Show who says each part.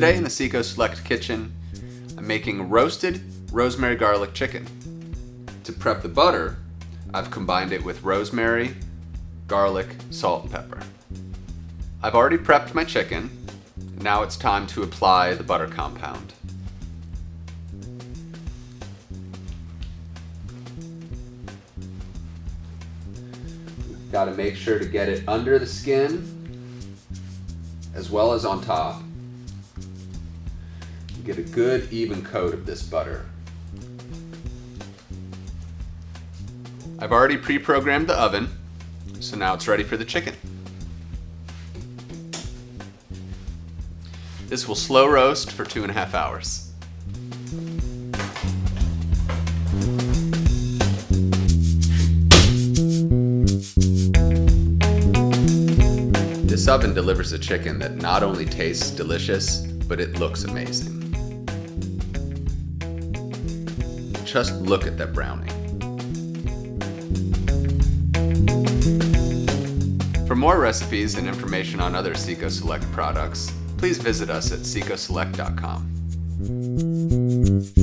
Speaker 1: Today in the Seco Select kitchen, I'm making roasted rosemary garlic chicken. To prep the butter, I've combined it with rosemary, garlic, salt, and pepper. I've already prepped my chicken. Now it's time to apply the butter compound. Got to make sure to get it under the skin as well as on top. Get a good even coat of this butter. I've already pre-programmed the oven, so now it's ready for the chicken. This will slow roast for 2.5 hours. This oven delivers a chicken that not only tastes delicious, but it looks amazing. Just look at that browning. For more recipes and information on other Seco Select products, please visit us at secoselect.com.